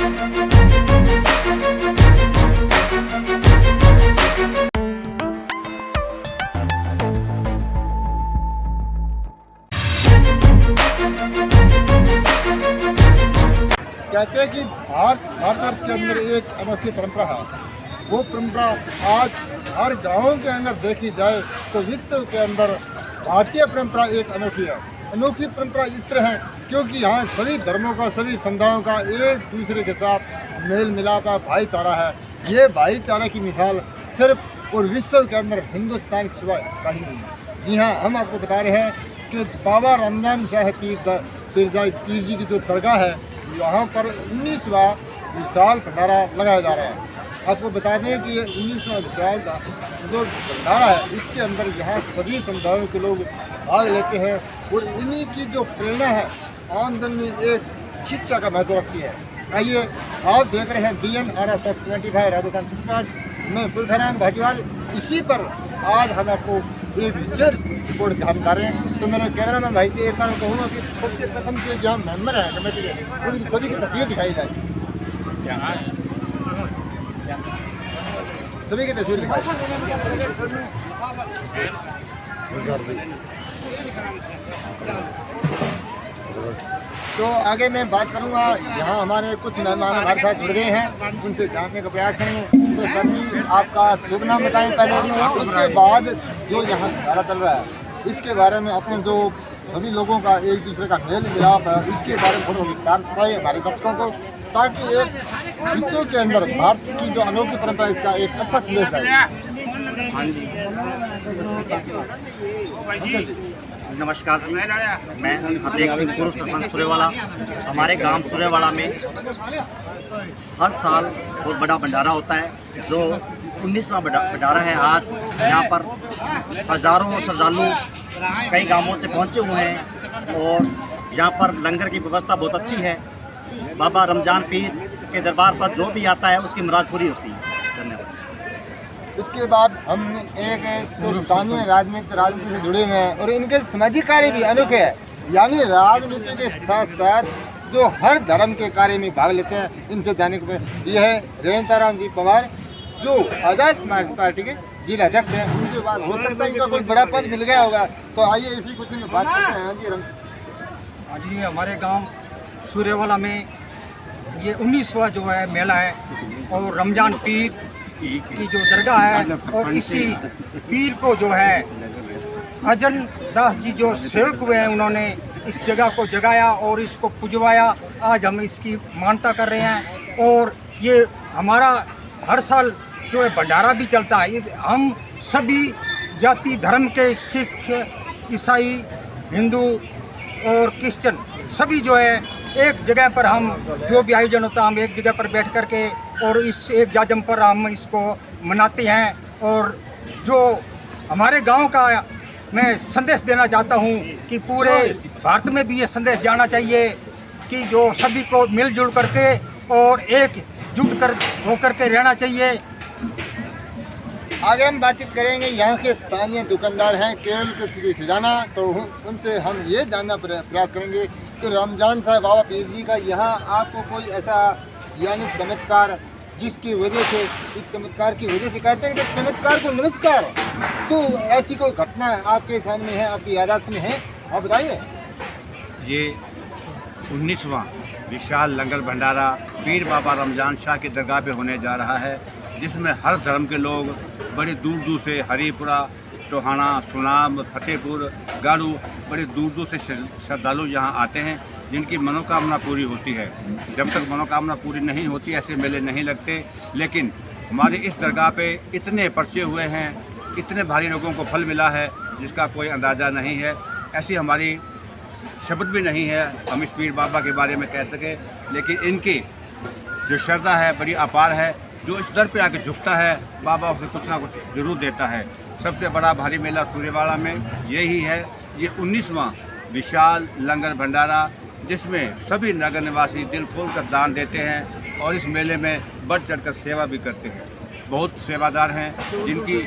कहते हैं कि भारतवर्ष के अंदर एक अनोखी परंपरा है। वो परंपरा आज हर गाँव के अंदर देखी जाए तो विश्व के अंदर भारतीय परंपरा एक अनोखी है। अनोखी परंपरा इस तरह है क्योंकि यहाँ सभी धर्मों का, सभी समुदायों का एक दूसरे के साथ मेल मिलाप है, भाईचारा है। ये भाईचारा की मिसाल सिर्फ और विश्व के अंदर हिंदुस्तान के सिवाय कहीं नहीं है। जी हाँ, हम आपको बता रहे हैं कि बाबा रमजान शाह पीर जी की जो दरगाह है, यहाँ पर 19वां विशाल भंडारा लगाया जा रहा है। आपको बता दें कि ये 19वां विशाल जो भंडारा है, इसके अंदर यहाँ सभी समुदायों के लोग भाग लेते हैं और इन्हीं की जो प्रेरणा है आमदन में एक शिक्षा का महत्व रखती है। आइए, आप देख रहे हैं BNRSF 25 राजस्थान सुपरफास्ट में पुरखराम भाटीवाल। इसी पर आज हम आपको एक विशेष रिपोर्ट हम कर रहे हैं। तो मेरे कैमरामैन भाई से एक बार कहूँगा कि सबसे प्रथम के जो मेंबर हैं कमेटी के, उनकी सभी की तस्वीर दिखाई जाए। सभी की तस्वीर दिखाई। तो आगे मैं बात करूंगा, यहाँ हमारे कुछ मेहमान हमारे साथ जुड़ गए हैं, उनसे जानने का प्रयास करेंगे। तो सभी आपका शुभ नाम बताएं पहले, उसके बाद जो यहाँ भंडारा चल रहा है इसके बारे में अपने जो सभी लोगों का एक दूसरे का मेल मिलाप है इसके बारे में थोड़ा विस्तार से हमारे दर्शकों को, ताकि एक विश्व के अंदर भारत की जो अनोखी परंपरा है इसका एक अच्छा संदेश जाए। नमस्कार जी, मैं हरनेक सिंह, पूर्व सरपंच सूर्यवाला। हमारे गांव सूर्यवाला में हर साल बहुत बड़ा भंडारा होता है, जो 19वां भंडारा है। आज यहाँ पर हज़ारों श्रद्धालु कई गांवों से पहुँचे हुए हैं और यहाँ पर लंगर की व्यवस्था बहुत अच्छी है। बाबा रमजान पीर के दरबार पर जो भी आता है उसकी मुराद पूरी होती है। धन्यवाद। इसके बाद हम एक स्थानीय राजनीति से जुड़े हुए हैं और इनके सामाजिक कार्य भी अनोखे हैं। यानी राजनीति के साथ साथ जो हर धर्म के कार्य में भाग लेते हैं, इनसे जाने को ये है रेवंताराम जी पवार, जो आज़ाद समाज पार्टी के जिला अध्यक्ष हैं। उनके बाद हो सकता है इनका कोई बड़ा पद मिल गया होगा। तो आइए इसी कुछ में बात करते हैं। आज ये हमारे गांव सूर्यवाला में ये 19वां जो है मेला है और रमजान पीर की जो दरगाह है, और इसी पीर को जो है अजन दास जी जो सेवक हुए हैं, उन्होंने इस जगह को जगाया और इसको पुजवाया। आज हम इसकी मानता कर रहे हैं और ये हमारा हर साल जो है भंडारा भी चलता है। हम सभी जाति धर्म के, सिख, ईसाई, हिंदू और क्रिश्चियन सभी जो है एक जगह पर, हम जो भी आयोजन होता है हम एक जगह पर बैठ कर के और इस एक जाजम पर हम इसको मनाते हैं। और जो हमारे गांव का मैं संदेश देना चाहता हूं कि पूरे भारत में भी ये संदेश जाना चाहिए कि जो सभी को मिलजुल करके और एकजुट कर होकर के रहना चाहिए। आगे हम बातचीत करेंगे, यहाँ के स्थानीय दुकानदार हैं केवल सिराना, तो उनसे हम ये जानना प्रयास करेंगे कि रमजान साहब बाबा पीर जी का यहाँ आपको कोई ऐसा यानी चमत्कार जिसकी वजह से, इस चमत्कार की वजह से कहते हैं कि चमत्कार को नमस्कार, तो ऐसी कोई घटना आपके सामने है, आपकी यादाश्त में है, आप बताइए। ये 19वां विशाल लंगर भंडारा पीर बाबा रमजान शाह की दरगाह पे होने जा रहा है, जिसमें हर धर्म के लोग बड़ी दूर दूर से, हरिपुरा, टोहाना, सुनाम, फतेहपुर, गाड़ू, बड़ी दूर दूर से श्रद्धालु यहाँ आते हैं, जिनकी मनोकामना पूरी होती है। जब तक मनोकामना पूरी नहीं होती ऐसे मेले नहीं लगते। लेकिन हमारे इस दरगाह पे इतने पर्चे हुए हैं, इतने भारी लोगों को फल मिला है जिसका कोई अंदाज़ा नहीं है। ऐसी हमारी शब्द भी नहीं है हम इस पीर बाबा के बारे में कह सके, लेकिन इनकी जो श्रद्धा है बड़ी अपार है। जो इस दर पे आके झुकता है, बाबा उसे कुछ ना कुछ जरूर देता है। सबसे बड़ा भारी मेला सूर्यवाला में यही है। ये 19वां विशाल लंगर भंडारा, जिसमें सभी नगर निवासी दिल खोल कर दान देते हैं और इस मेले में बढ़ चढ़ कर सेवा भी करते हैं। बहुत सेवादार हैं जिनकी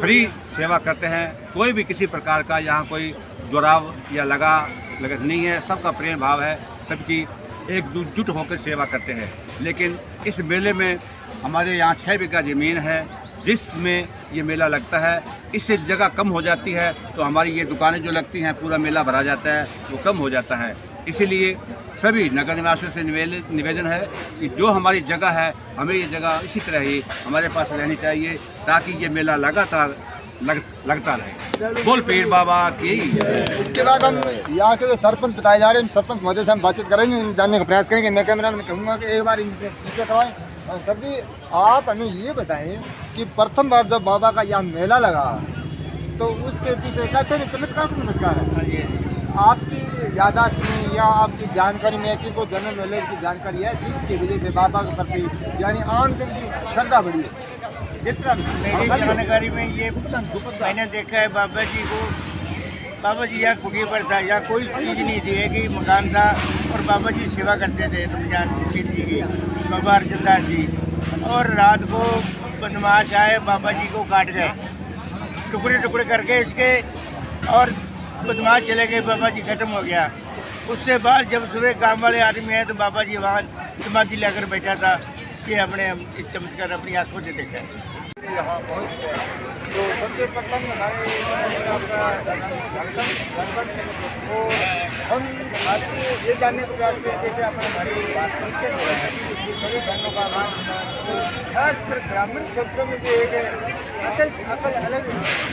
फ्री सेवा करते हैं। कोई भी किसी प्रकार का यहाँ कोई जुड़ाव या लगत नहीं है, सबका प्रेम भाव है, सबकी एकजुट होकर सेवा करते हैं। लेकिन इस मेले में हमारे यहाँ 6 बीघा ज़मीन है जिसमें ये मेला लगता है। इससे जगह कम हो जाती है तो हमारी ये दुकानें जो लगती हैं, पूरा मेला भरा जाता है, वो कम हो जाता है। इसीलिए सभी नगर निवासियों से निवेदन है कि जो हमारी जगह है, हमें ये जगह इसी तरह ही हमारे पास रहनी चाहिए ताकि ये मेला लगातार लगता रहे। बोल पीर बाबा की। इसके बाद हम यहाँ के जो सरपंच बताए जा रहे हैं, सरपंच महोदय से हम बातचीत करेंगे, जानने का प्रयास करेंगे। मैं कैमरा में कहूँगा कि एक बार इनसे करवाएं। सर जी, आप हमें ये बताएं कि प्रथम बार जब बाबा का यहाँ मेला लगा तो उसके पीछे कैसे चमत्कार नमस्कार है, आपकी यादाश्त में या आपकी जानकारी में ऐसी कोई जन्म मेले की जानकारी है जिसकी वजह से बाबा के प्रति यानी आम दिन की श्रद्धा बढ़ी है? मेरी जानकारी में ये मैंने देखा है, बाबा जी यहाँ कुटी पर था, यहाँ कोई चीज़ नहीं थी, एक ही मकान था और बाबा जी सेवा करते थे रमजान जी की, बाबा अर्जनदास जी। और रात को बदमाश आए, बाबा जी को काट गए टुकड़े टुकड़े करके इसके, और बदमाश चले गए, बाबा जी खत्म हो गया। उससे बाद जब सुबह काम वाले आदमी आए तो बाबा जी वहाँ समाधि लेकर बैठा था कि अपने चमत्कार अपनी आंखों से देखा है। यहाँ पहुँच तो सबसे प्रथम हम आपको ये जानने का प्रयास करते थे अपने सभी धर्मों का नाम, खासकर ग्रामीण क्षेत्रों में जो एक असल अलग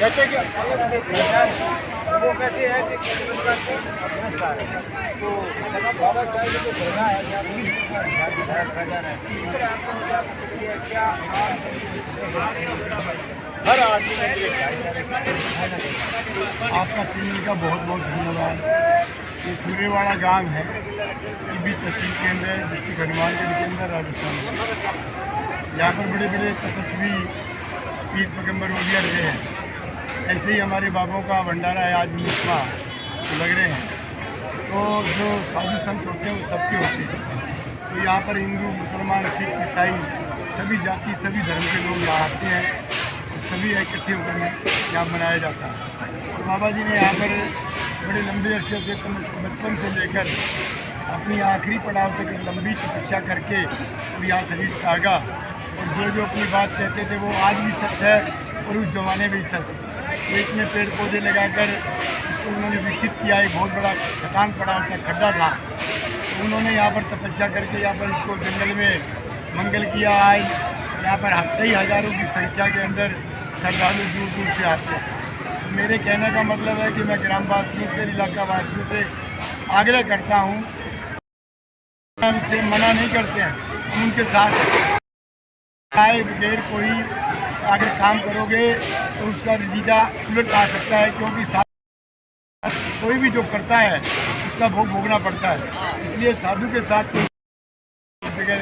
जैसे कि अलग से वो कैसे है कि तो बाबा साहब जो जगह है क्या हर आदमी आपका चैनल का बहुत बहुत धन्यवाद। ये सूर्यवाड़ा गांव है, ईबी तहसील के अंदर, डिस्ट्रिक्ट हनुमानगढ़ के अंदर, राजस्थान में। यहाँ पर बड़े बड़े तपस्वी पीर पैगम्बर ओलिया रहे हैं। ऐसे ही हमारे बाबों का भंडारा है, आज 19वां लग रहे हैं। तो जो साधु संत होते हैं वो सबके होते हैं। तो यहाँ पर हिंदू, मुसलमान, सिख, ईसाई सभी जाति, सभी धर्म के लोग यहाँ आते हैं, सभी इकट्ठे होकर यहाँ मनाया जाता है। और बाबा जी ने यहाँ पर बड़े लंबे अरसे से, बचपन से लेकर अपनी आखिरी पड़ाव तक लंबी तपस्या करके और यहाँ शरीर त्यागा, और जो अपनी बात कहते थे वो आज भी सच है और उस जमाने में भी सच है। तो इतने पेड़ पौधे लगाकर इसको उन्होंने विकसित किया। एक बहुत बड़ा खटान पड़ाव था, खड्डा था, तो उन्होंने यहाँ पर तपस्या करके यहाँ पर इसको जंगल में मंगल किया। आज यहाँ पर कई हज़ारों की संख्या के अंदर श्रद्धालु दूर दूर से आते हैं। तो मेरे कहने का मतलब है कि मैं ग्रामवासियों से, इलाका वासियों से आग्रह करता हूँ, उनसे मना नहीं करते हैं, हम उनके साथ आए बगैर कोई अगर काम करोगे तो उसका नतीजा उलट आ सकता है, क्योंकि साथ कोई भी जो करता है उसका भोग भोगना पड़ता है। इसलिए साधु के साथ कोई जगह,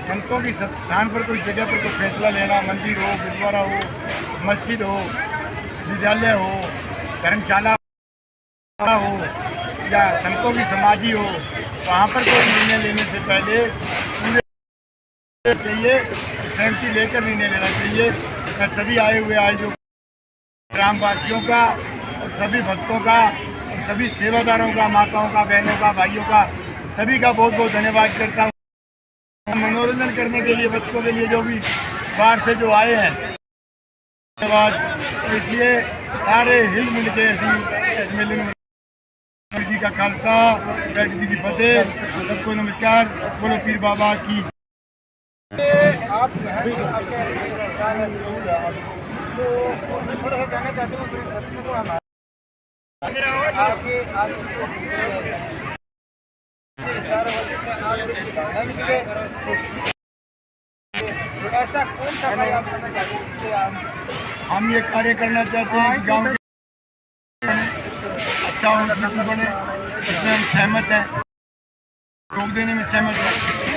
संतों की स्थान पर कोई जगह पर कोई फैसला लेना, मंदिर हो, गुरुद्वारा हो, मस्जिद हो, विद्यालय हो, धर्मशाला हो या संतों की समाधि हो, वहाँ पर कोई निर्णय लेने से पहले पूरे चाहिए, सहमति लेकर निर्णय लेना चाहिए। मैं सभी आए हुए जो ग्रामवासियों का और सभी भक्तों का और सभी सेवादारों का, माताओं का, बहनों का, भाइयों का, सभी का बहुत बहुत धन्यवाद करता हूँ। मनोरंजन करने के लिए बच्चों के लिए जो भी बाहर से जो आए हैं, धन्यवाद। तो इसलिए सारे हिल मिल के ऐसी मेले में जी का खालसा, बैठ जी की फतेह, सबको नमस्कार। बोलो पीर बाबा की। आप तो मैं थोड़ा सा जानना चाहता हूँ दर्शकों को, आपके ऐसा कौन सा कार्य आप करना चाहते हैं? हम ये कार्य करना चाहते हैं कि गाँव के अच्छा हॉस्पिटल बने, इसमें हम सहमत हैं, रोक देने में सहमत है,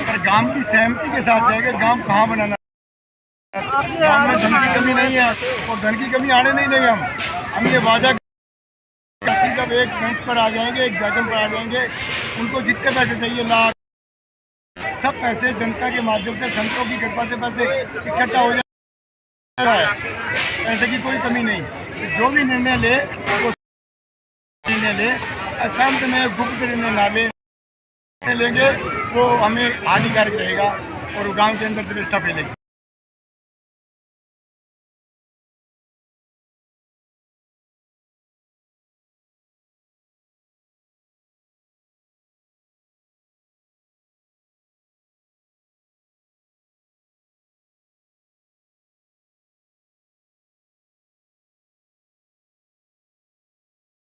पर गांव की सहमति के साथ है कि गांव कहाँ बनाना। गांव में धन की कमी नहीं है और धन की कमी आने नहीं देंगे हम ये वादा। जब एक मंच पर आ जाएंगे, एक जगह पर आ जाएंगे, उनको जितने पैसे चाहिए, लाख, सब पैसे जनता के माध्यम से, संतों की कृपा से पैसे इकट्ठा हो जाता है। पैसे की कोई कमी नहीं। जो भी निर्णय ले वो निर्णय ले, एकांत में गुप्त निर्णय ना ले। लेंगे वो हमें हानिकारक रहेगा और गांव के अंदर व्यवस्था फैलेगी।